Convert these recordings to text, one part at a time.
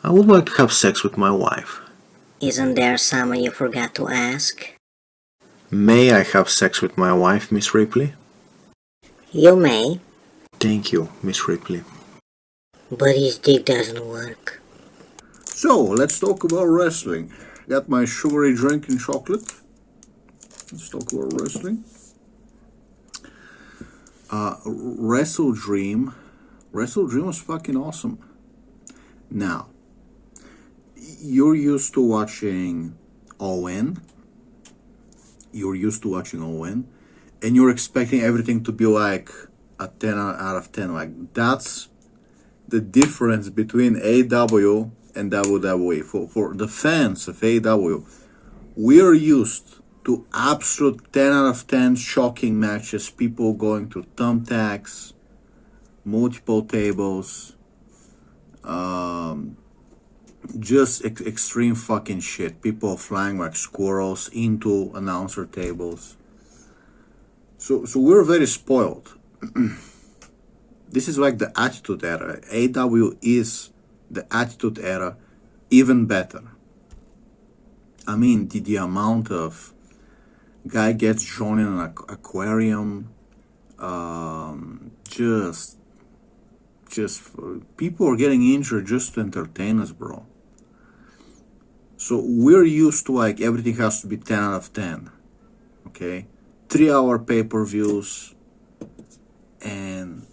I would like to have sex with my wife. Isn't there someone you forgot to ask? May I have sex with my wife, Miss Ripley? You may, Thank you, Miss Ripley. but his dick doesn't work. So, let's talk about wrestling. Got my sugary drink and chocolate. Let's talk about wrestling. WrestleDream. WrestleDream was fucking awesome. Now, you're used to watching ON. And you're expecting everything to be like a 10 out of 10. Like, that's the difference between AW and WWE. For the fans of AW, we're used to absolute 10 out of 10 shocking matches, people going through thumbtacks, multiple tables, just extreme fucking shit. People flying like squirrels into announcer tables. So we're very spoiled. This is like the Attitude Era. AW is the Attitude Era, even better. I mean, the amount of guy gets drawn in an aquarium, just people are getting injured just to entertain us, bro. So we're used to like everything has to be 10 out of 10, okay? 3-hour pay-per-views, and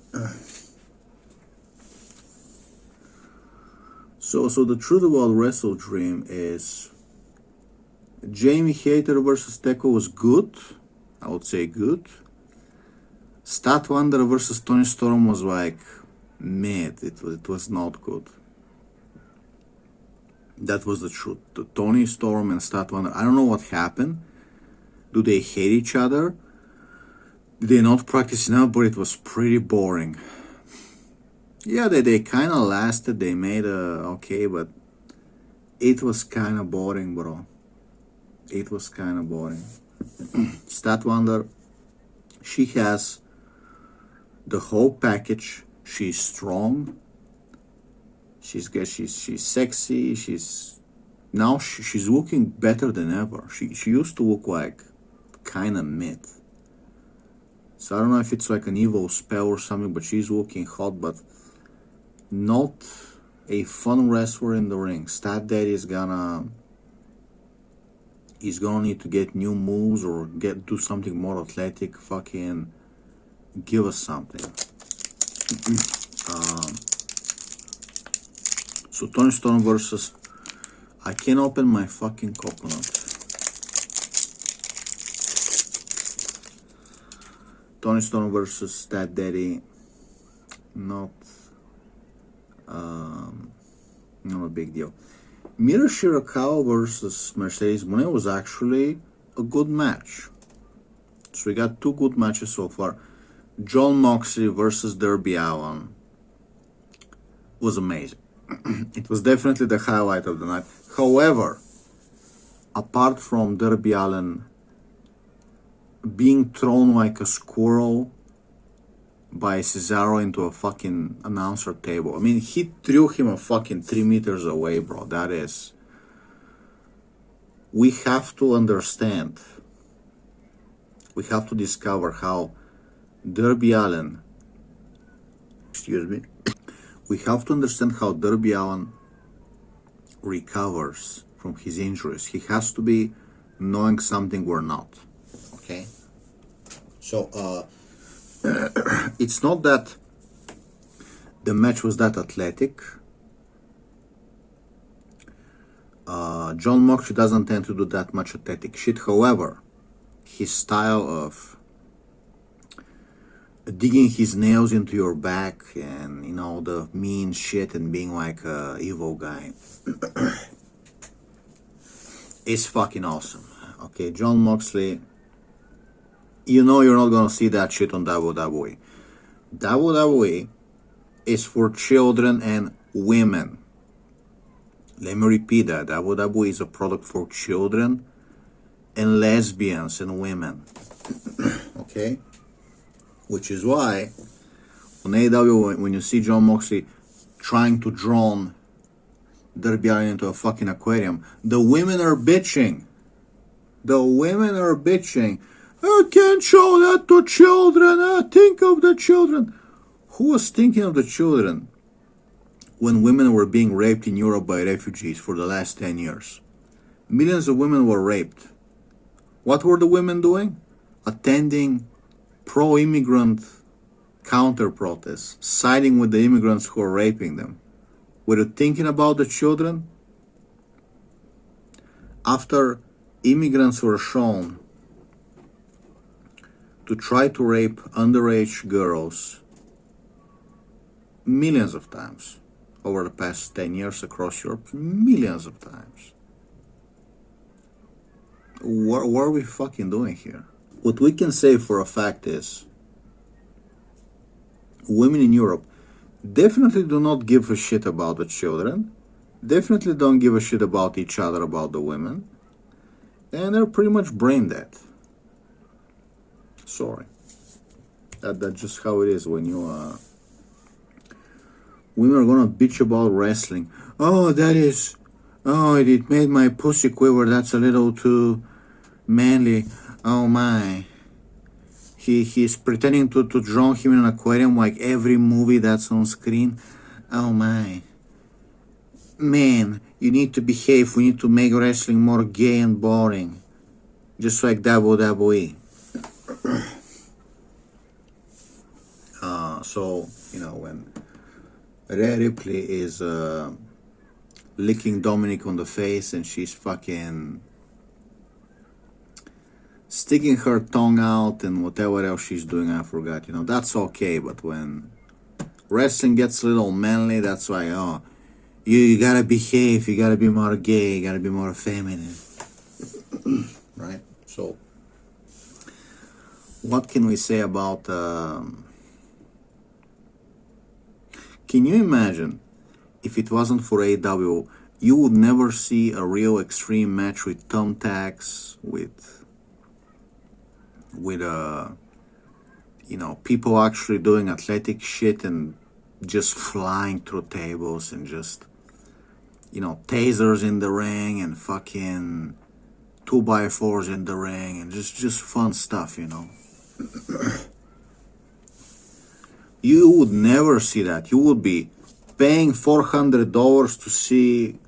so the truth about WrestleDream is Jamie Hayter versus Teko was good. I would say good. Statlander versus Tony Storm was like mid. It was not good. That was the truth. The Tony Storm and Statlander, I don't know what happened. Do they hate each other? Did they not practice enough? But it was pretty boring. Yeah, they kind of lasted. They made okay, but it was kind of boring, bro. It was kind of boring. Statlander, she has the whole package. She's strong. She's sexy. She's looking better than ever. She used to look like kind of mid. So I don't know if it's like an evil spell or something, but she's looking hot, but not a fun wrestler in the ring. Stat Daddy is gonna need to get new moves or do something more athletic. Fucking give us something. So Tony Storm versus, I can't open my fucking coconut. Tony Storm versus Stat Daddy, not a big deal. Mira Shirakawa versus Mercedes Moné was actually a good match. So we got two good matches so far. John Moxley versus Darby Allin was amazing. It was definitely the highlight of the night. However, apart from Darby Allin being thrown like a squirrel by Cesaro into a fucking announcer table. I mean, he threw him a fucking 3 meters away, bro. That is... We have to understand. We have to discover how Darby Allin... Excuse me. We have to understand how Darby Allin recovers from his injuries. He has to be knowing something we're not. Okay? So, it's not that the match was that athletic. John Moxley doesn't tend to do that much athletic shit. However, his style of digging his nails into your back and, you know, the mean shit and being like a evil guy is fucking awesome. Okay, John Moxley, you know you're not gonna see that shit on WWE. WWE is for children and women. Let me repeat that. WWE is a product for children and lesbians and women. Okay? Which is why on AEW, when you see John Moxley trying to drown they're being into a fucking aquarium. The women are bitching. The women are bitching. I can't show that to children. I think of the children. Who was thinking of the children when women were being raped in Europe by refugees for the last 10 years? Millions of women were raped. What were the women doing? Attending pro-immigrant counter-protests, siding with the immigrants who are raping them. Were you thinking about the children? After immigrants were shown to try to rape underage girls millions of times over the past 10 years across Europe, millions of times. What are we fucking doing here? What we can say for a fact is women in Europe definitely do not give a shit about the children, definitely don't give a shit about each other, about the women, and they're pretty much brain dead. Sorry. That's just how it is when you women are gonna bitch about wrestling. Oh, it made my pussy quiver, that's a little too manly. Oh my. He's pretending to drown him in an aquarium like every movie that's on screen. Oh my. Man, you need to behave. We need to make wrestling more gay and boring. Just like WWE. So, when Rhea Ripley is licking Dominic on the face and she's fucking sticking her tongue out and whatever else she's doing, I forgot, that's okay. But when wrestling gets a little manly, that's why, you gotta behave, you gotta be more gay, you gotta be more feminine. Right? So, what can we say about, can you imagine if it wasn't for AEW, you would never see a real extreme match with thumbtacks, with people actually doing athletic shit and just flying through tables and just, tasers in the ring and fucking 2x4s in the ring and just fun stuff, You would never see that. You would be paying $400 to see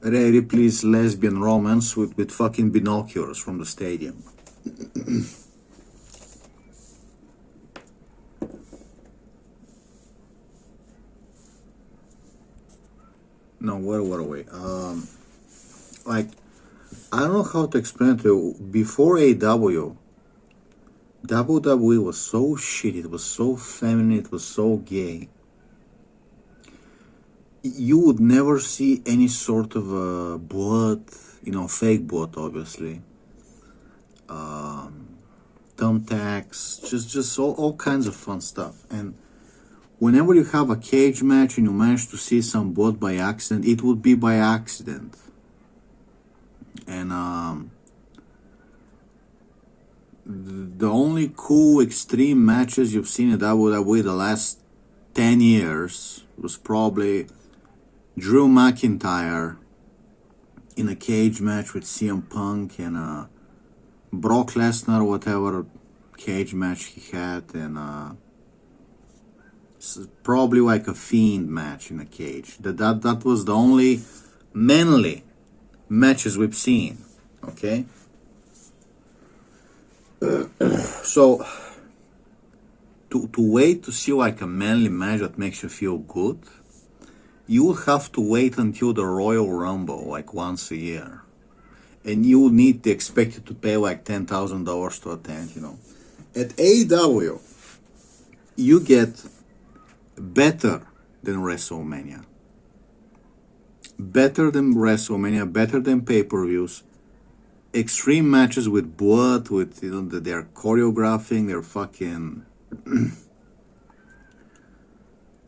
Rhea Ripley's lesbian romance with fucking binoculars from the stadium. No, where were we? I don't know how to explain to you. Before AEW, WWE was so shit, it was so feminine, it was so gay. You would never see any sort of blood, fake blood, obviously. Thumbtacks, just all kinds of fun stuff. And whenever you have a cage match and you manage to see some blood by accident, it would be by accident. And the only cool extreme matches you've seen in WWE the last 10 years was probably Drew McIntyre in a cage match with CM Punk and Brock Lesnar, whatever cage match he had, and probably like a Fiend match in a cage. That was the only manly matches we've seen. Okay. So to wait to see like a manly match that makes you feel good, you will have to wait until the Royal Rumble, like once a year. And you will need to expect it to pay like $10,000 to attend, At AEW, you get better than WrestleMania. Better than WrestleMania, better than pay-per-views. Extreme matches with blood, with, they're choreographing, they're fucking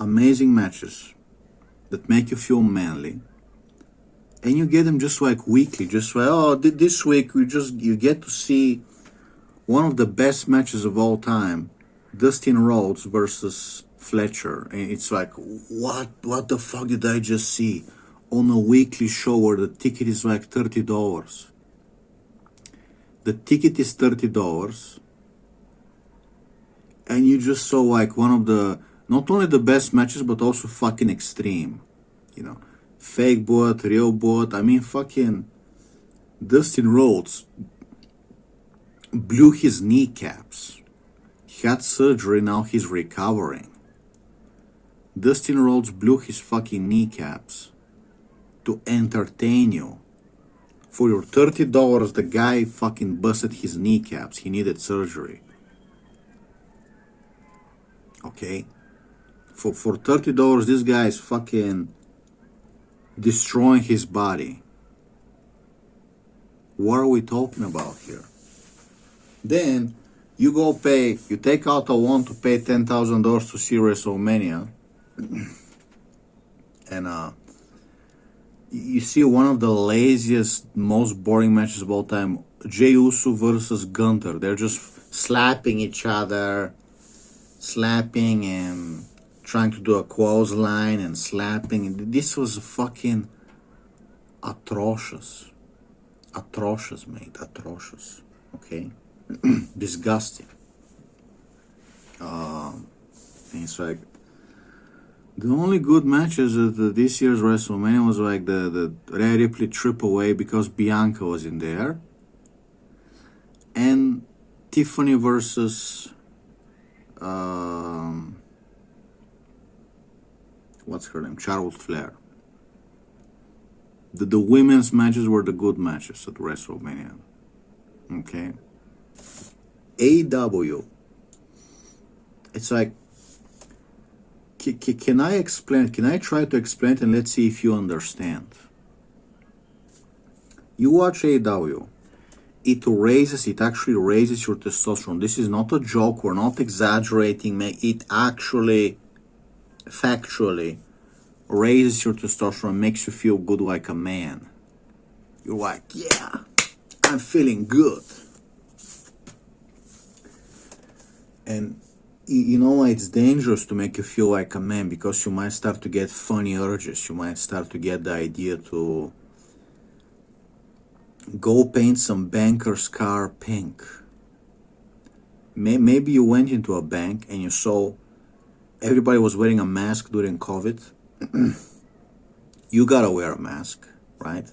amazing matches that make you feel manly, and you get them just like weekly, just like, this week you get to see one of the best matches of all time, Dustin Rhodes versus Fletcher, and it's like, what the fuck did I just see on a weekly show where the ticket is like $30? The ticket is $30, and you just saw like one of the not only the best matches but also fucking extreme, you know, fake boot, real boot. I mean, fucking Dustin Rhodes blew his kneecaps. He had surgery, now he's recovering. Dustin Rhodes blew his fucking kneecaps to entertain you. For your $30, the guy fucking busted his kneecaps. He needed surgery. Okay? For $30, this guy is fucking destroying his body. What are we talking about here? Then you go pay, you take out a loan to pay $10,000 to see WrestleMania, and you see one of the laziest, most boring matches of all time, Jey Uso versus Gunther. They're just slapping each other, slapping and trying to do a clothesline and slapping. This was fucking atrocious. Atrocious, mate. Atrocious. Okay? Disgusting. And it's like, the only good matches at this year's WrestleMania was like the Rhea Ripley Triple A because Bianca was in there, and Tiffany versus what's her name? Charlotte Flair. The women's matches were the good matches at WrestleMania. Okay. AEW. It's like, can I explain? Can I try to explain it, and let's see if you understand? You watch AEW. It actually raises your testosterone. This is not a joke. We're not exaggerating. It actually, factually, raises your testosterone, makes you feel good like a man. You're like, yeah, I'm feeling good. And you know why it's dangerous to make you feel like a man? Because you might start to get funny urges. You might start to get the idea to go paint some banker's car pink. Maybe you went into a bank and you saw everybody was wearing a mask during COVID. You gotta wear a mask, right,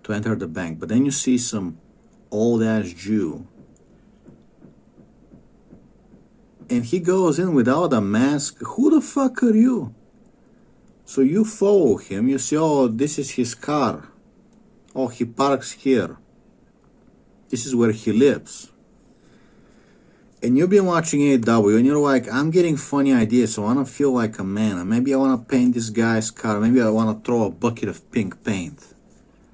to enter the bank. But then you see some old-ass Jew, and he goes in without a mask. Who the fuck are you? So you follow him. You see, oh, this is his car. Oh, he parks here. This is where he lives. And you've been watching AEW, and you're like, I'm getting funny ideas, so I want to feel like a man. Maybe I want to paint this guy's car. Maybe I want to throw a bucket of pink paint.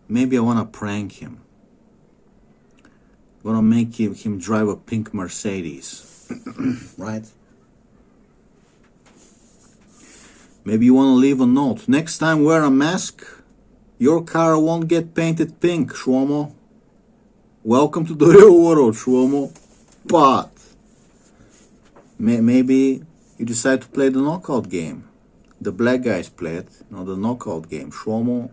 Maybe I want to prank him. I want to make him drive a pink Mercedes. Right? Maybe you want to leave a note. Next time, wear a mask. Your car won't get painted pink, Shlomo. Welcome to the real world, Shlomo. But maybe you decide to play the knockout game. The black guys play it, the knockout game. Shlomo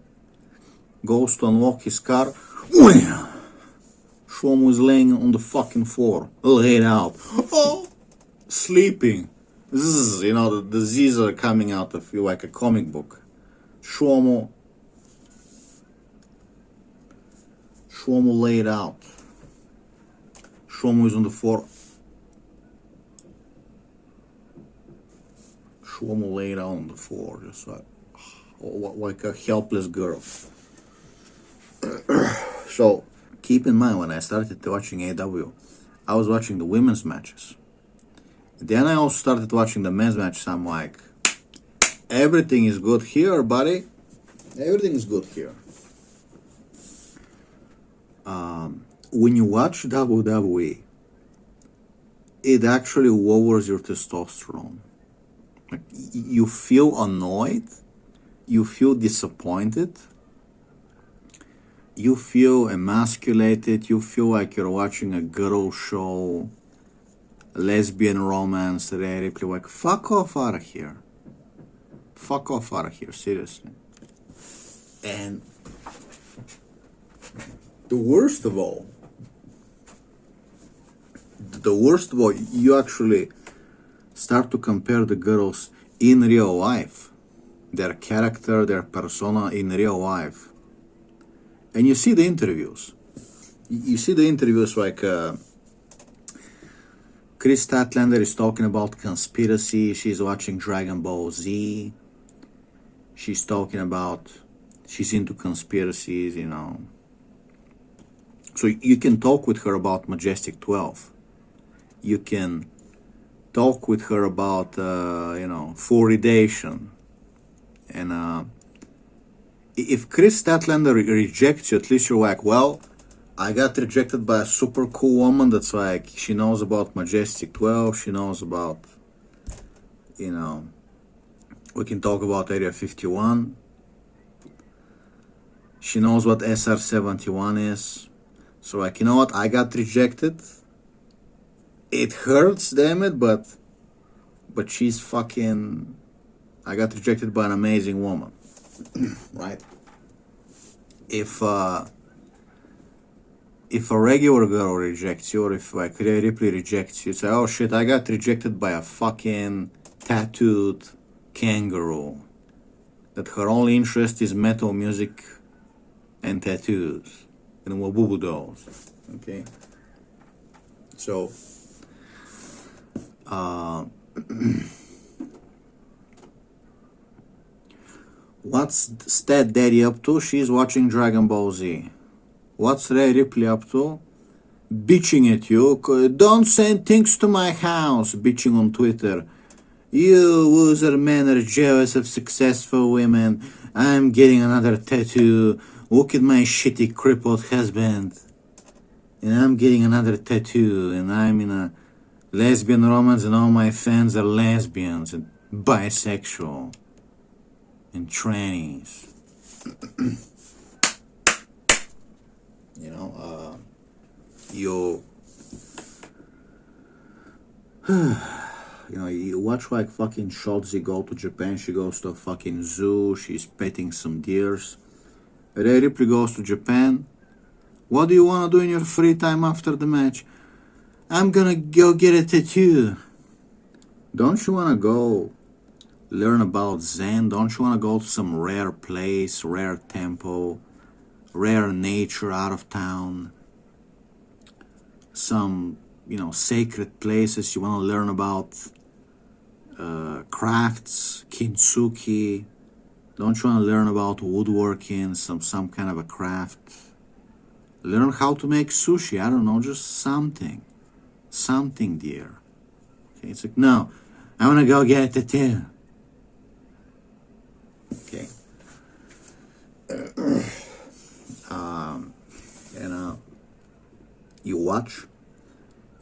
goes to unlock his car. Shlomo is laying on the fucking floor, laid out. Oh, sleeping. Zzz, the Z's are coming out of you like a comic book. Shlomo laid out. Shlomo is on the floor. Shlomo laid out on the floor, just like a helpless girl. So, keep in mind, when I started watching AEW, I was watching the women's matches. Then I also started watching the men's matches. I'm like, everything is good here, buddy. Everything is good here. When you watch WWE, it actually lowers your testosterone. Like, you feel annoyed, you feel disappointed, you feel emasculated, you feel like you're watching a girl show. lesbian romance, Rhea Ripley. Like, fuck off out of here. Fuck off out of here, seriously. And the worst of all, you actually start to compare the girls in real life, their character, their persona in real life. And you see the interviews. You see the interviews like Chris Statlander is talking about conspiracy. She's watching Dragon Ball Z. She's talking about, she's into conspiracies, you know. So you can talk with her about Majestic 12. You can talk with her about, fluoridation. And if Chris Statlander rejects you, at least you're like, well, I got rejected by a super cool woman that's like, she knows about Majestic 12, she knows about, we can talk about Area 51. She knows what SR-71 is. So like, you know what, I got rejected. It hurts, damn it, but she's fucking, I got rejected by an amazing woman. Right? If a regular girl rejects you, or if like Rhea Ripley rejects you, say, oh shit, I got rejected by a fucking tattooed kangaroo that her only interest is metal music and tattoos and Wabubu dolls. Okay? So, what's Stat Daddy up to? She's watching Dragon Ball Z. What's Rhea Ripley up to? Bitching at you. Don't send things to my house. Bitching on Twitter. You loser men are jealous of successful women. I'm getting another tattoo. Look at my shitty crippled husband. And I'm getting another tattoo. And I'm in a lesbian romance and all my fans are lesbians and bisexual and trannies. You watch like fucking Shotzi go to Japan. She goes to a fucking zoo. She's petting some deers. Rhea Ripley goes to Japan. What do you want to do in your free time after the match? I'm gonna go get a tattoo. Don't you want to go learn about Zen? Don't you want to go to some rare place, rare temple, rare nature out of town? Some, sacred places you want to learn about crafts, kintsugi. Don't you want to learn about woodworking, some kind of a craft? Learn how to make sushi. I don't know, just something, dear. Okay, it's like, no, I want to go get a tattoo. Okay. You watch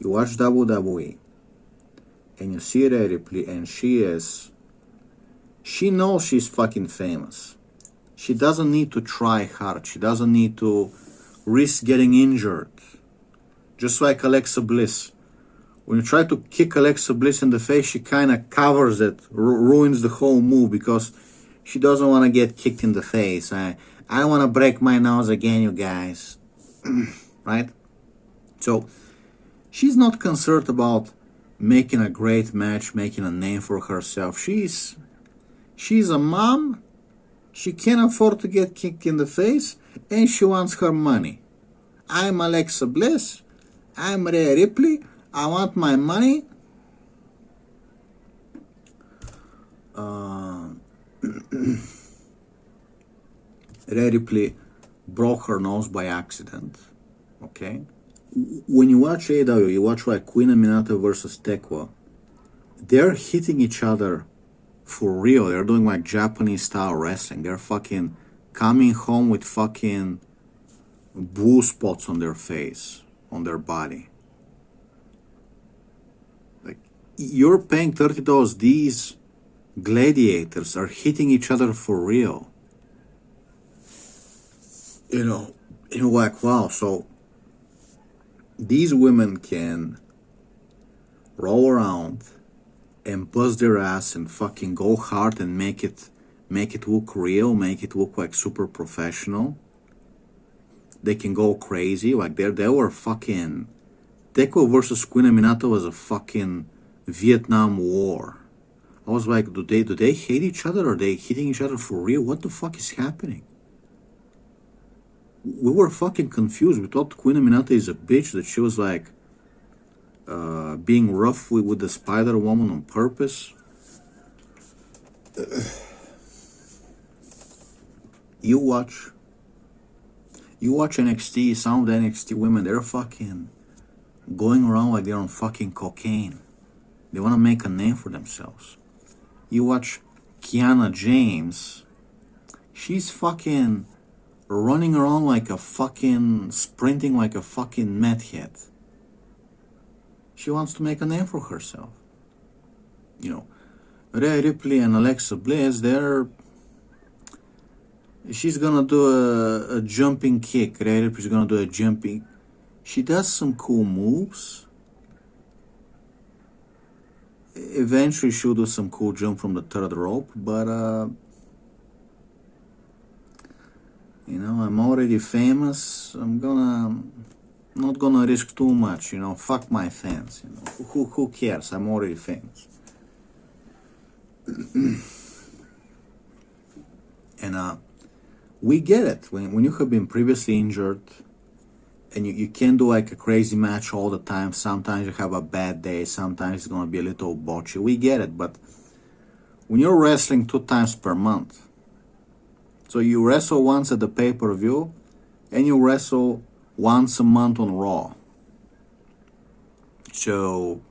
WWE, and you see Rhea Ripley, and she knows she's fucking famous. She doesn't need to try hard. She doesn't need to risk getting injured. Just like Alexa Bliss. When you try to kick Alexa Bliss in the face, she kind of covers it, ruins the whole move because she doesn't want to get kicked in the face. I don't want to break my nose again, you guys. Right? So, she's not concerned about making a great match, making a name for herself. She's a mom. She can't afford to get kicked in the face, and she wants her money. I'm Alexa Bliss. I'm Rhea Ripley. I want my money. Rhea Ripley broke her nose by accident. Okay? When you watch AEW, you watch like Queen Aminata versus Tekwa. They're hitting each other for real. They're doing like Japanese style wrestling. They're fucking coming home with fucking blue spots on their face, on their body. Like, you're paying $30. These gladiators are hitting each other for real. You're like, wow, so these women can roll around and bust their ass and fucking go hard and make it look real, make it look like super professional. They can go crazy. Like they were fucking Deco versus Queen Aminata was a fucking Vietnam War. I was like, do they hate each other? Or are they hitting each other for real? What the fuck is happening? We were fucking confused. We thought Queen Aminata is a bitch, that she was like being rough with the Spider Woman on purpose. You watch NXT, some of the NXT women, they're fucking going around like they're on fucking cocaine. They want to make a name for themselves. You watch Kiana James, she's fucking running around like a fucking, sprinting like a fucking meth head. She wants to make a name for herself. You know, Rhea Ripley and Alexa Bliss, she's gonna do a jumping kick. Rhea Ripley's gonna do a jumping. She does some cool moves. Eventually she'll do some cool jump from the third rope, but you know, I'm already famous. I'm not gonna risk too much, you know. Fuck my fans, you know. Who cares? I'm already famous. And we get it. When you have been previously injured and you can't do like a crazy match all the time, sometimes you have a bad day, sometimes it's gonna be a little botchy. We get it, but when you're wrestling 2 times per month, so you wrestle once at the pay-per-view and you wrestle once a month on Raw. So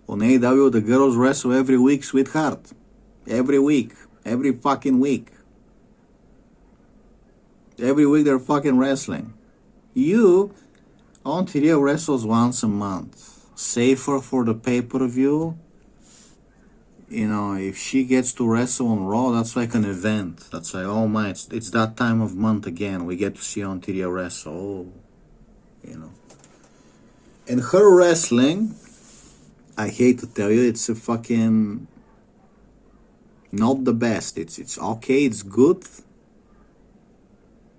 on AEW, the girls wrestle every week, sweetheart. Every week. Every fucking week. Every week they're fucking wrestling. You, on TV, wrestles once a month. Safer for the pay-per-view. You know, if she gets to wrestle on Raw, that's like an event. That's like, oh my, it's that time of month again. We get to see on TV wrestle. Oh, you know. And her wrestling, I hate to tell you, it's a fucking not the best. It's okay, it's good.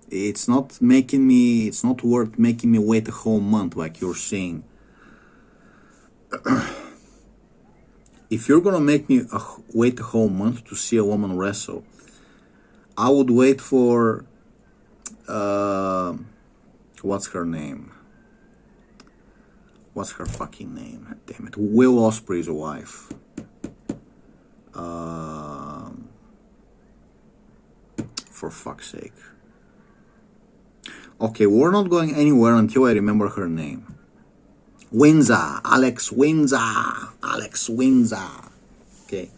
It's not worth making me wait a whole month like you're saying. If you're gonna make me wait a whole month to see a woman wrestle, I would wait for what's her name? What's her fucking name? Damn it. Will Ospreay's wife. For fuck's sake. Okay, we're not going anywhere until I remember her name. Alex Windsor. Okay.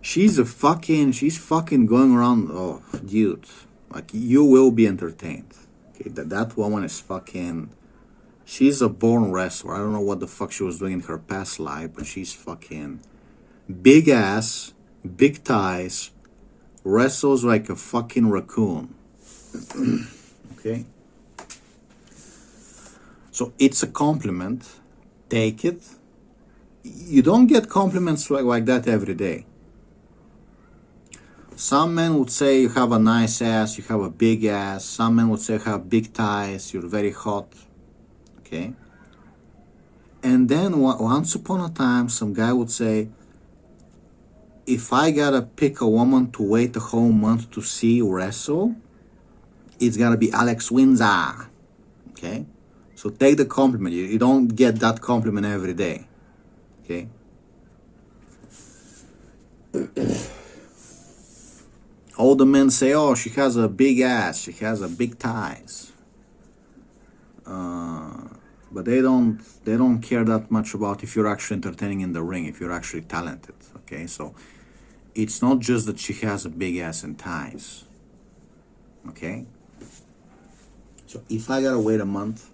She's fucking going around, oh, dude. Like, you will be entertained. Okay, that woman is fucking, she's a born wrestler. I don't know what the fuck she was doing in her past life, but she's fucking big ass, big thighs, wrestles like a fucking raccoon. Okay? So it's a compliment. Take it. You don't get compliments like that every day. Some men would say you have a nice ass, you have a big ass. Some men would say you have big thighs, you're very hot. Okay? And then once upon a time, some guy would say, if I gotta pick a woman to wait a whole month to see wrestle, it's gotta be Alex Windsor. Okay? So take the compliment. You don't get that compliment every day. Okay? All the men say, oh, she has a big ass, she has a big thighs. But they don't care that much about if you're actually entertaining in the ring, if you're actually talented. Okay? So it's not just that she has a big ass and thighs. Okay? So if I gotta wait a month,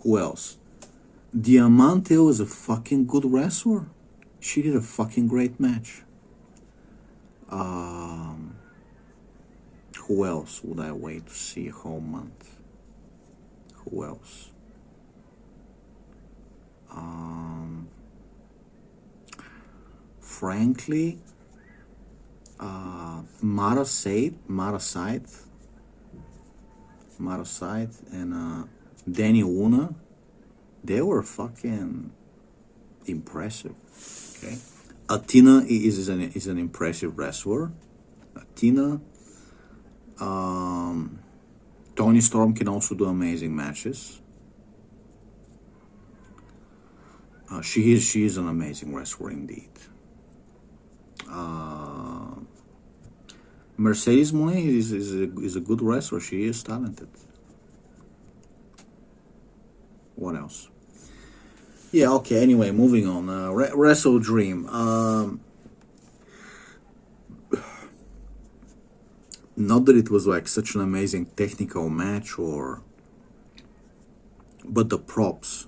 who else? Diamante was a fucking good wrestler. She did a fucking great match. Who else would I wait to see a whole month? Who else? Frankly, Mara Said, and Danny Una, they were fucking impressive. Okay, Athena is an impressive wrestler. Athena, Tony Storm can also do amazing matches. She is an amazing wrestler indeed. Mercedes Monet is a good wrestler. She is talented. What else? Yeah, okay, anyway, moving on. WrestleDream. Not that it was like such an amazing technical match but the props.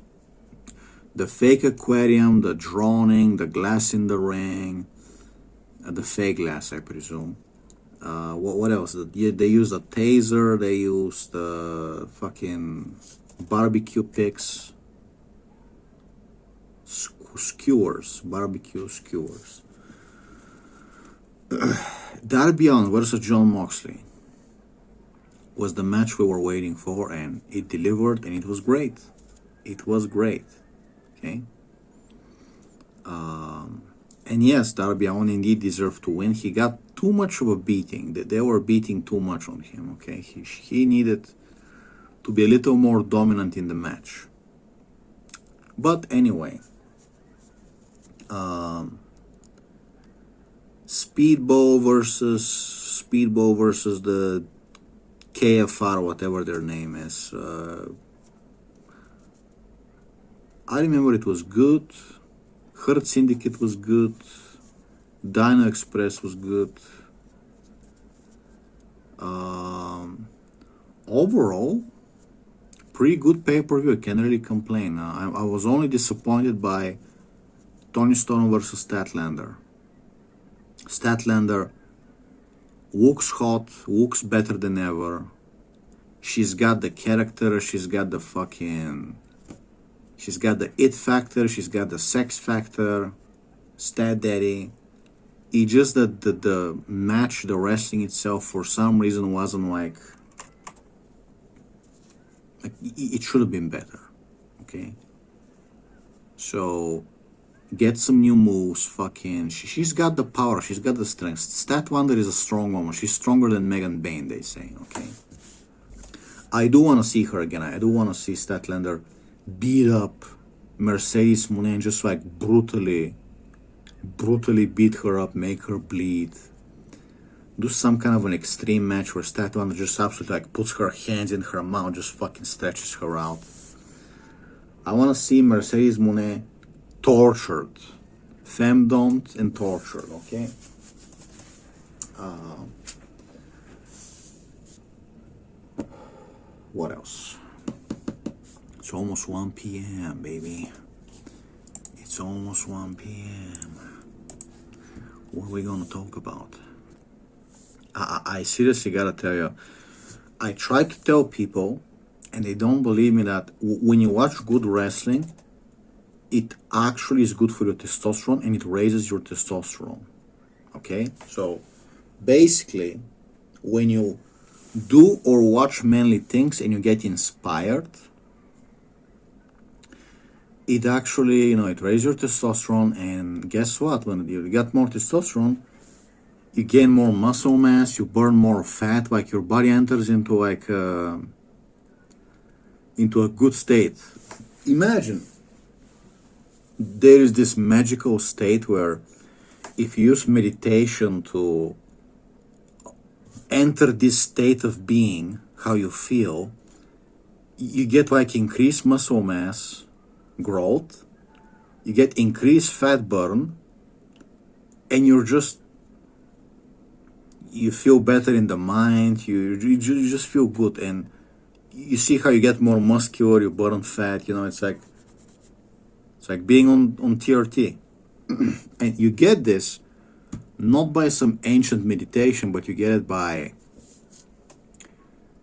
The fake aquarium, the droning, the glass in the ring, the fake glass, I presume. What else? They used a taser, they used fucking barbecue pits, barbecue skewers. Darby Allin versus John Moxley was the match we were waiting for, and it delivered, and it was great. It was great. Okay. And yes, Darby Allin indeed deserved to win. He got too much of a beating. They were beating too much on him. Okay, he needed to be a little more dominant in the match. But anyway, Speedball versus the KFR, whatever their name is. I remember it was good. Hurt Syndicate was good. Dino Express was good. Overall, pretty good pay-per-view. I can't really complain. I was only disappointed by Tony Storm versus Statlander. Statlander looks hot, looks better than ever. She's got the character, she's got the it factor, she's got the sex factor, Stat Daddy. It just that the match, the wrestling itself, for some reason wasn't like it should have been better. Okay, so get some new moves. Fucking, she's got the power, she's got the strength. Statlander is a strong woman. She's stronger than Megan Bain, they say. Okay, I do want to see her again. I do want to see Statlander beat up Mercedes Moné and just like brutally beat her up, make her bleed. Do some kind of an extreme match where Statlander just absolutely like puts her hands in her mouth, just fucking stretches her out. I want to see Mercedes Moné tortured, femdomed and tortured. Okay. What else? It's almost 1 p.m., baby. It's almost 1 p.m. What are we gonna talk about? I seriously gotta tell you, I try to tell people, and they don't believe me, that when you watch good wrestling, it actually is good for your testosterone and it raises your testosterone. Okay? So, basically, when you do or watch manly things and you get inspired, it actually, it raises your testosterone, and guess what? When you get more testosterone, you gain more muscle mass, you burn more fat, like your body enters into a good state. Imagine there is this magical state where if you use meditation to enter this state of being, how you feel, you get like increased muscle mass growth, you get increased fat burn, and you feel better in the mind, you just feel good, and you see how you get more muscular, you burn fat, it's like being on TRT. And you get this not by some ancient meditation, but you get it by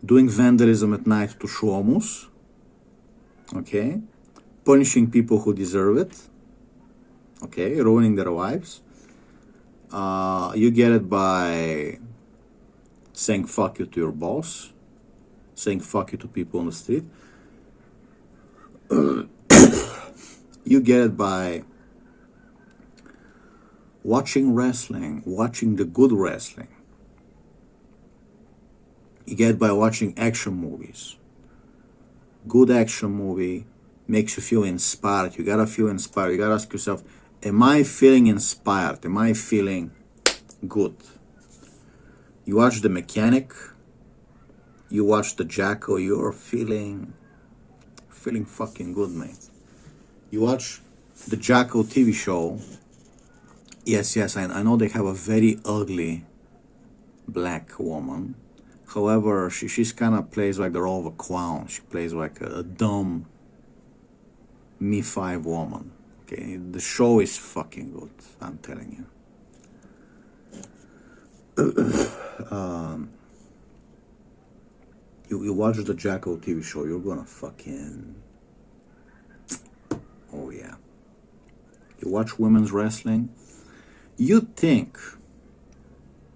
doing vandalism at night to Shlomus, okay? punishing people who deserve it, okay, ruining their lives. You get it by saying fuck you to your boss, saying fuck you to people on the street. You get it by watching wrestling, watching the good wrestling. You get it by watching action movies. Good action movie makes you feel inspired. You gotta feel inspired. You gotta ask yourself, am I feeling inspired? Am I feeling good? You watch The Mechanic, you watch The Jackal, you're feeling fucking good, mate. You watch The Jackal TV show. Yes, I know they have a very ugly black woman. However, she's kind of plays like the role of a clown. She plays like a dumb Me-5 woman. Okay, the show is fucking good, I'm telling you. You watch the Jackal TV show, you're gonna fucking... Oh yeah. You watch women's wrestling,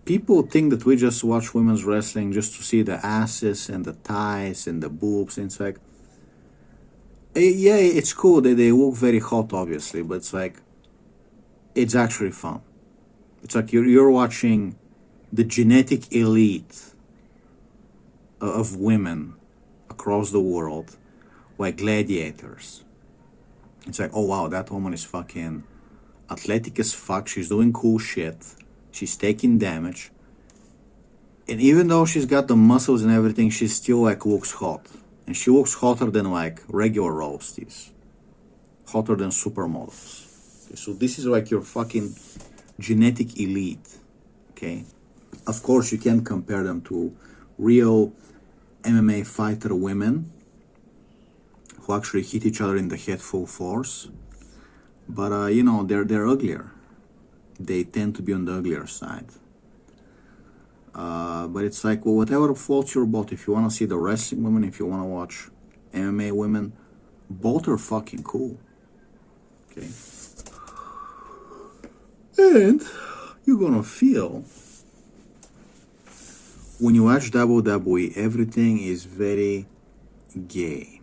people think that we just watch women's wrestling just to see the asses and the thighs and the boobs, and it's like, yeah, it's cool, they look very hot, obviously, but it's like, it's actually fun. It's like you're watching the genetic elite of women across the world, like gladiators. It's like, oh wow, that woman is fucking athletic as fuck, she's doing cool shit, she's taking damage, and even though she's got the muscles and everything, she still like looks hot. And she looks hotter than like regular roasties, hotter than supermodels. Okay, so this is like your fucking genetic elite, okay? Of course, you can't compare them to real MMA fighter women who actually hit each other in the head full force. But you know, they're uglier. They tend to be on the uglier side. But it's like, well, whatever floats your boat. If you want to see the wrestling women, if you want to watch MMA women, both are fucking cool. Okay. And you're gonna feel, when you watch WWE, everything is very gay.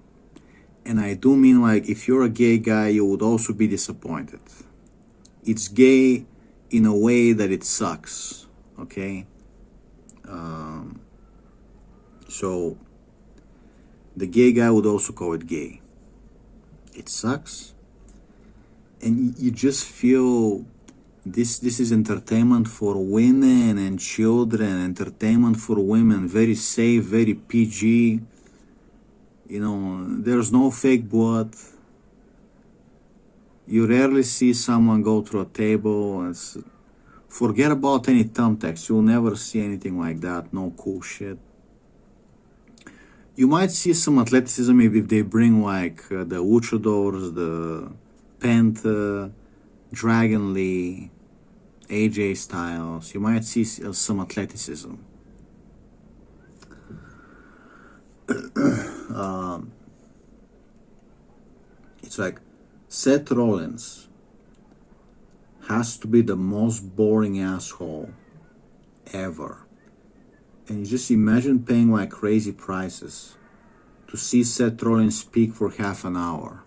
And I do mean, like, if you're a gay guy, you would also be disappointed. It's gay in a way that it sucks, okay? So the gay guy would also call it gay. It sucks, and you just feel this is entertainment for women and children, entertainment for women, very safe, very PG. You know, there's no fake blood. You rarely see someone go through a table. Forget about any thumbtacks. You'll never see anything like that. No cool shit. You might see some athleticism if they bring like the luchadors, the Penta, Dragon Lee, AJ Styles. You might see some athleticism. It's like Seth Rollins has to be the most boring asshole ever. And you just imagine paying like crazy prices to see Seth Rollins speak for half an hour.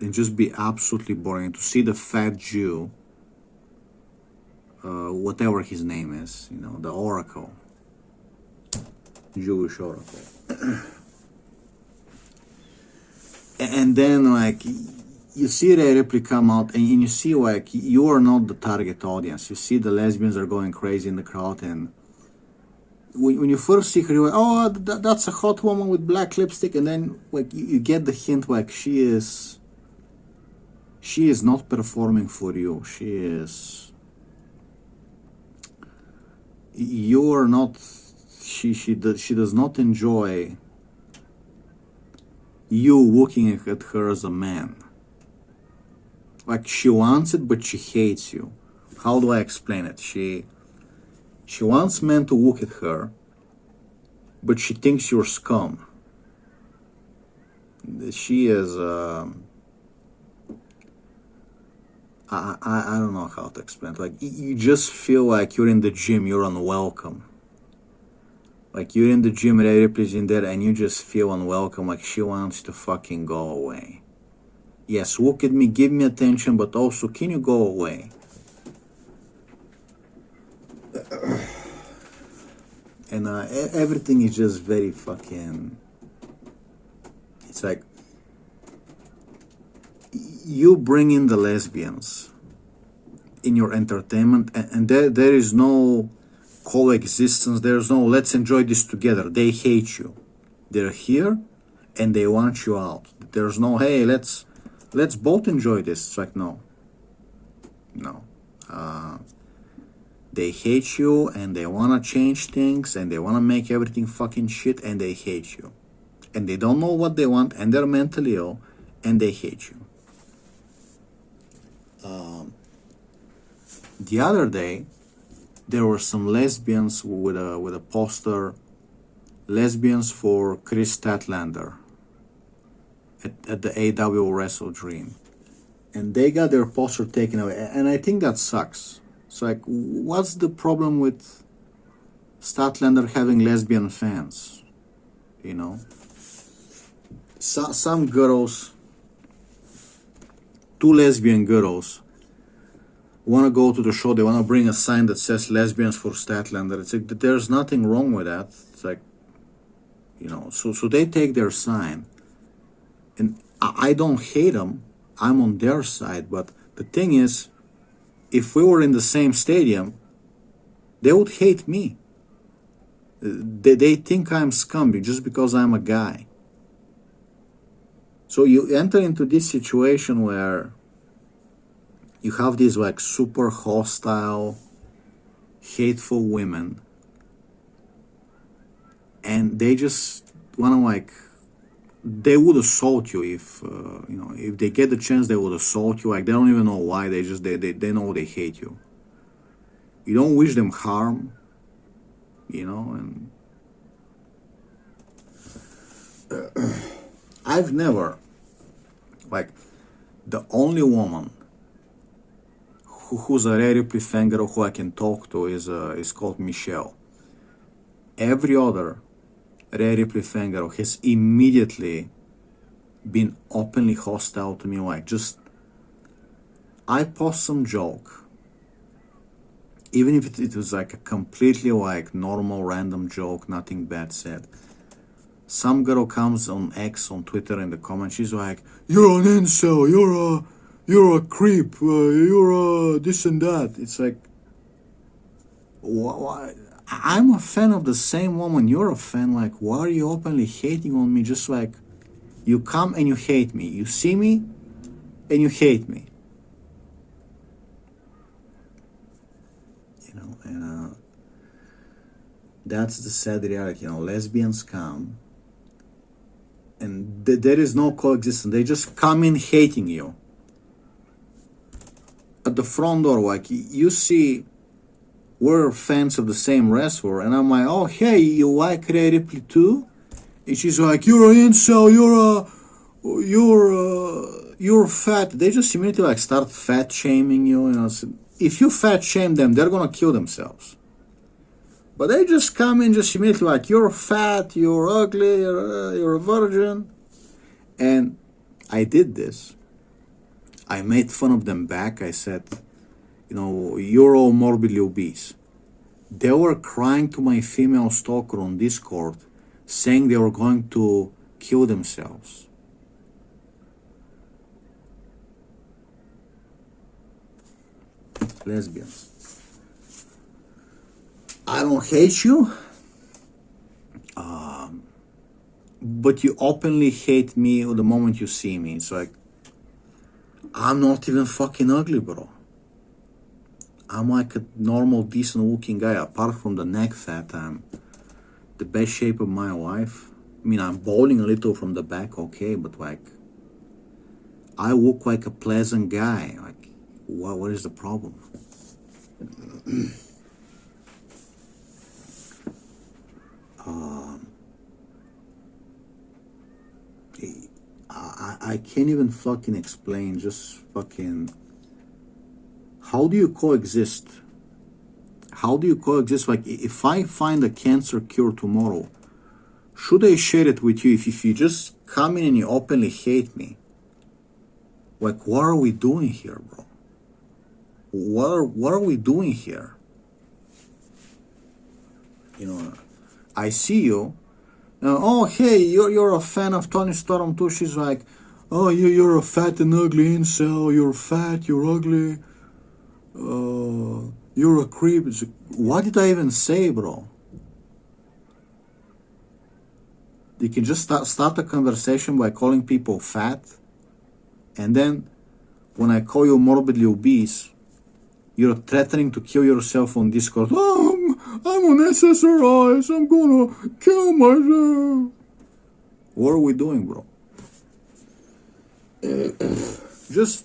And just be absolutely boring. To see the fat Jew, whatever his name is, you know, the Oracle. Jewish Oracle. And then like you see Rhea Ripley come out, and you see like you are not the target audience. You see the lesbians are going crazy in the crowd, and when you first see her, you're like, oh, that's a hot woman with black lipstick, and then like you get the hint like she is not performing for you. You are not. She does not enjoy you looking at her as a man. Like, she wants it, but she hates you. How do I explain it? She wants men to look at her, but she thinks you're scum. she is. I don't know how to explain it. Like you just feel like you're in the gym, you're unwelcome. Like you're in the gym, Rhea Ripley's in there, and you just feel unwelcome. Like she wants to fucking go away. Yes, look at me, give me attention, but also, can you go away? And everything is just very fucking. It's like you bring in the lesbians in your entertainment, and there is no coexistence. There's no let's enjoy this together. They hate you. They're here, and they want you out. There's no hey, let's both enjoy this. It's like no. They hate you, and they wanna change things, and they wanna make everything fucking shit, and they hate you, and they don't know what they want, and they're mentally ill, and they hate you. The other day, there were some lesbians with a poster, lesbians for Chris Statlander at the AW WrestleDream, and they got their poster taken away, and I think that sucks. It's like, what's the problem with Statlander having lesbian fans? You know, some girls, two lesbian girls, want to go to the show. They want to bring a sign that says lesbians for Statlander. It's like there's nothing wrong with that. It's like, you know, so they take their sign, and I don't hate them. I'm on their side. But the thing is, if we were in the same stadium, they would hate me. They think I'm scummy just because I'm a guy. So you enter into this situation where you have these like super hostile, hateful women, and they just want to like, they would assault you if you know, if they get the chance, they would assault you. Like they don't even know why. They just they know they hate you. You don't wish them harm, you know. And I've never, like, the only woman who's a Rhea Ripley fan girl who I can talk to is called Michelle. Every other Rhea Ripley fan girl has immediately been openly hostile to me. Like, just, I post some joke, even if it was like a completely like normal random joke, nothing bad said. Some girl comes on X, on Twitter, in the comments, she's like, "You're an incel, you're a creep, you're a this and that." It's like, why? I'm a fan of the same woman you're a fan. Like, why are you openly hating on me? Just like, you come and you hate me. You see me and you hate me. You know, and that's the sad reality. You know, lesbians come and there is no coexistence. They just come in hating you. At the front door, like, you see, we're fans of the same wrestler, and I'm like, "Oh, hey, you like Rhea Ripley too?" And she's like, "You're an incel, you're fat." They just immediately like start fat shaming you. You know, so if you fat shame them, they're gonna kill themselves. But they just come in just immediately like, "You're fat, you're ugly, you're a virgin." And I did this. I made fun of them back. I said, you know, "You're all morbidly obese." They were crying to my female stalker on Discord, saying they were going to kill themselves. Lesbians. I don't hate you, but you openly hate me the moment you see me. It's like, I'm not even fucking ugly, bro. I'm like a normal, decent looking guy. Apart from the neck fat, I'm the best shape of my life. I mean, I'm balding a little from the back, okay, but like, I look like a pleasant guy. Like, what is the problem? I can't even fucking explain. Just fucking. How do you coexist? How do you coexist? Like, if I find a cancer cure tomorrow, should I share it with you? If you just come in and you openly hate me, like, what are we doing here, bro? What are we doing here? You know, I see you. Oh, hey, you're a fan of Tony Storm too. She's like, oh, you're a fat and ugly incel. You're fat. You're ugly. You're a creep. It's like, what did I even say, bro? You can just start a conversation by calling people fat, and then when I call you morbidly obese, you're threatening to kill yourself on Discord. Oh, I'm on SSRIs. I'm gonna kill myself. What are we doing, bro? Just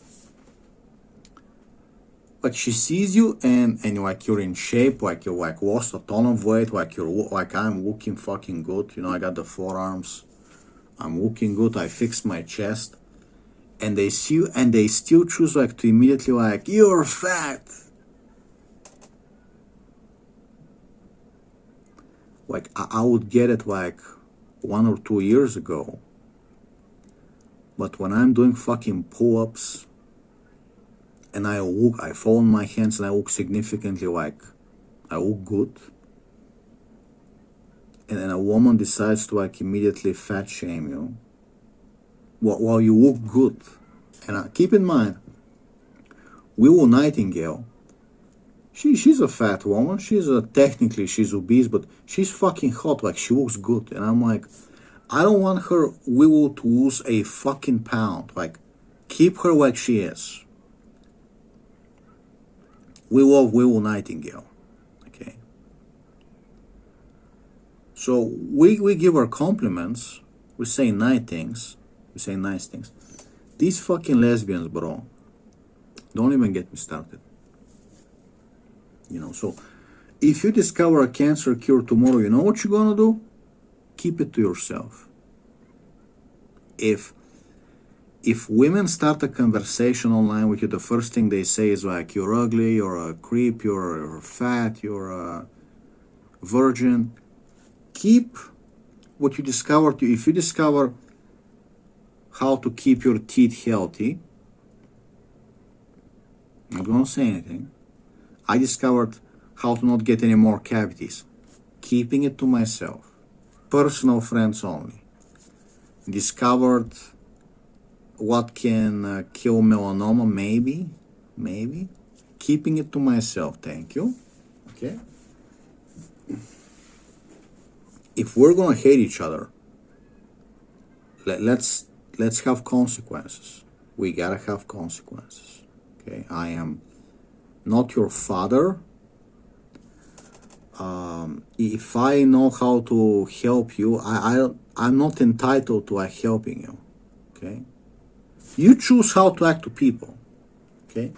like she sees you and like you're in shape, like you like lost a ton of weight, like you're like I'm looking fucking good. You know, I got the forearms. I'm looking good. I fixed my chest. And they see you and they still choose like to immediately like, you're fat. Like I would get it like 1 or 2 years ago. But when I'm doing fucking pull-ups and I fall on my hands and I look significantly like I look good. And then a woman decides to like immediately fat shame you. While you look good. And keep in mind, Willow Nightingale, she's a fat woman. Technically she's obese, but she's fucking hot. Like she looks good. And I'm like, I don't want her Willow to lose a fucking pound. Like, keep her like she is. We love Willow Nightingale. Okay. So we give her compliments. We say nice things. We say nice things. These fucking lesbians, bro, don't even get me started. You know, so if you discover a cancer cure tomorrow, you know what you're gonna do? Keep it to yourself. If women start a conversation online with you, the first thing they say is like, you're ugly, you're a creep, you're fat, you're a virgin. Keep what you discovered. If you discover how to keep your teeth healthy, I'm not gonna say anything. I discovered how to not get any more cavities. Keeping it to myself. Personal friends only. Discovered what can kill melanoma, maybe. Keeping it to myself, thank you. Okay? If we're gonna hate each other, let's have consequences. We gotta have consequences. Okay? I am not your father. If I know how to help you, I'm not entitled to helping you. Okay? You choose how to act to people. Okay?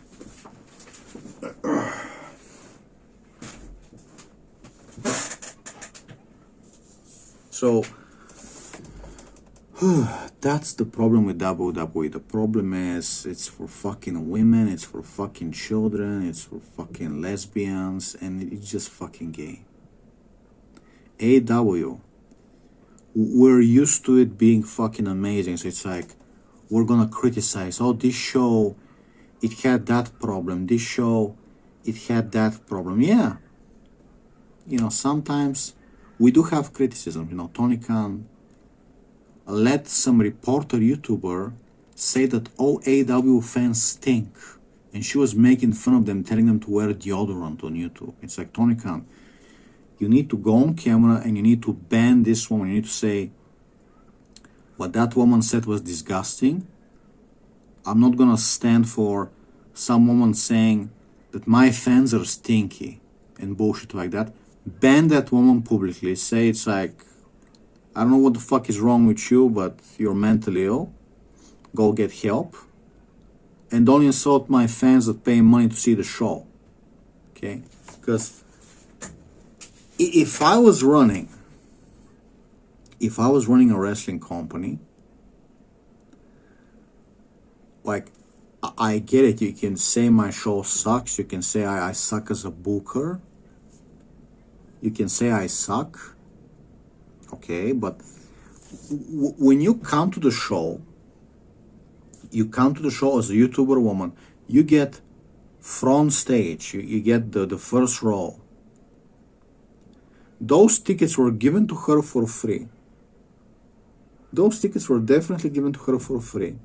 So that's the problem with WWE. The problem is it's for fucking women, it's for fucking children, it's for fucking lesbians, and it's just fucking gay. AEW, we're used to it being fucking amazing, so it's like we're gonna criticize, oh, this show, it had that problem, this show, it had that problem. Yeah, you know, sometimes we do have criticism. You know, Tony Khan let some reporter YouTuber say that all AEW fans stink, and she was making fun of them, telling them to wear deodorant on YouTube. It's like, Tony Khan, you need to go on camera and you need to ban this woman. You need to say, what that woman said was disgusting. I'm not gonna stand for some woman saying that my fans are stinky and bullshit like that. Ban that woman publicly. Say it's like, I don't know what the fuck is wrong with you, but you're mentally ill. Go get help. And don't insult my fans that pay money to see the show. Okay? Because if I was running a wrestling company, like, I get it. You can say my show sucks. You can say I suck as a booker. You can say I suck. Okay, but when you come to the show, you come to the show as a YouTuber woman, you get front stage. You get the first row. Those tickets were given to her for free. Those tickets were definitely given to her for free.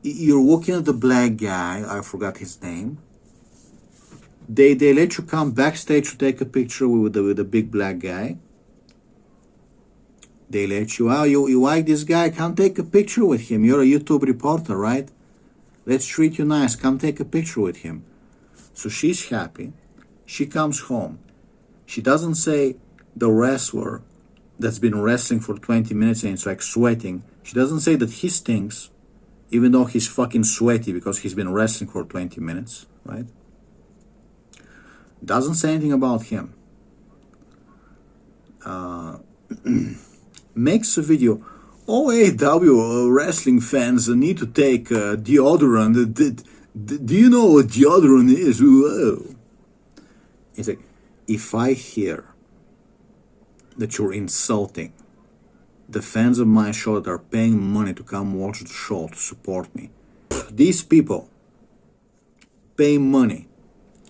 You're looking at the black guy, I forgot his name. They let you come backstage to take a picture with the big black guy. They let you, oh, you like this guy? Come take a picture with him. You're a YouTube reporter, right? Let's treat you nice. Come take a picture with him. So she's happy. She comes home. She doesn't say the wrestler that's been wrestling for 20 minutes and it's like sweating. She doesn't say that he stinks, even though he's fucking sweaty because he's been wrestling for 20 minutes, right? Doesn't say anything about him. Makes a video. OAW wrestling fans need to take deodorant. Do you know what deodorant is? Whoa. It's like, if I hear that you're insulting the fans of my show that are paying money to come watch the show to support me, these people pay money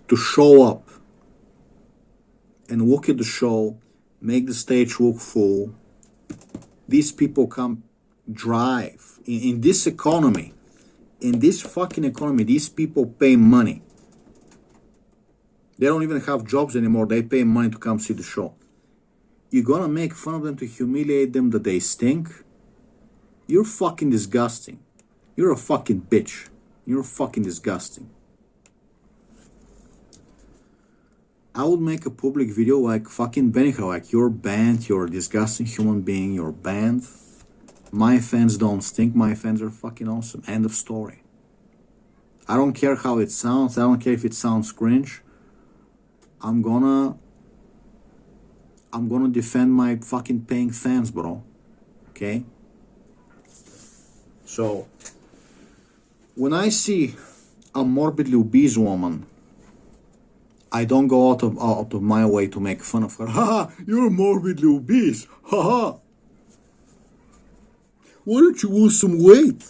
to show up and look at the show, make the stage look full. These people come drive. In this economy, in this fucking economy, these people pay money. They don't even have jobs anymore. They pay money to come see the show. You're gonna make fun of them to humiliate them that they stink? You're fucking disgusting. You're a fucking bitch. You're fucking disgusting. I would make a public video like fucking Benihal, like you're banned, you're a disgusting human being, you're banned. My fans don't stink, my fans are fucking awesome. End of story. I don't care how it sounds, I don't care if it sounds cringe. I'm gonna defend my fucking paying fans, bro. Okay? So, when I see a morbidly obese woman, I don't go out of my way to make fun of her. Haha, you're morbidly obese. Haha. Why don't you lose some weight?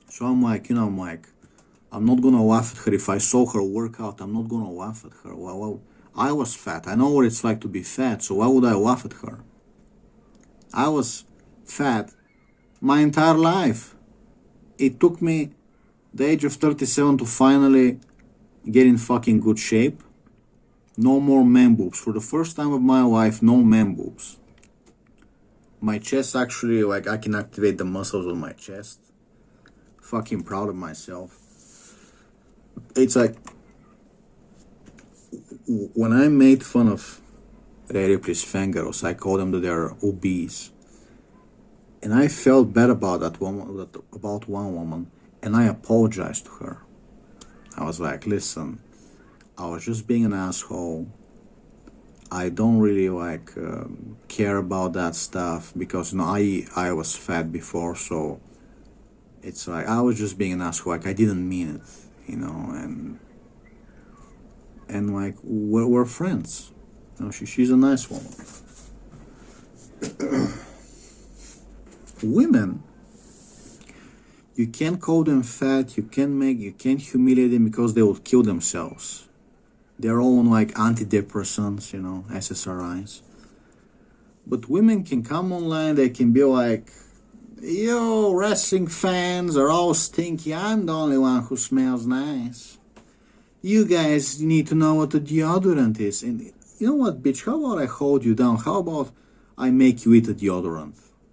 So I'm like, I'm not gonna laugh at her. If I saw her work out, I'm not gonna laugh at her. Well, I was fat. I know what it's like to be fat, so why would I laugh at her? I was fat my entire life. It took me the age of 37 to finally get in fucking good shape. No more man boobs. For the first time of my life, no man boobs. My chest actually, like, I can activate the muscles on my chest. Fucking proud of myself. It's like, when I made fun of Rhea Ripley's fan girls, I called them that they're obese. And I felt bad about that woman, about one woman, and I apologized to her. I was like, listen, I was just being an asshole. I don't really care about that stuff because I was fat before, so it's like I was just being an asshole. Like I didn't mean it, and like we're friends. She's a nice woman. Women, you can't call them fat, you can't humiliate them because they will kill themselves. They're all on like antidepressants, SSRIs. But women can come online, they can be like, yo, wrestling fans are all stinky, I'm the only one who smells nice. You guys need to know what a deodorant is. And you know what, bitch, how about I hold you down? How about I make you eat a deodorant?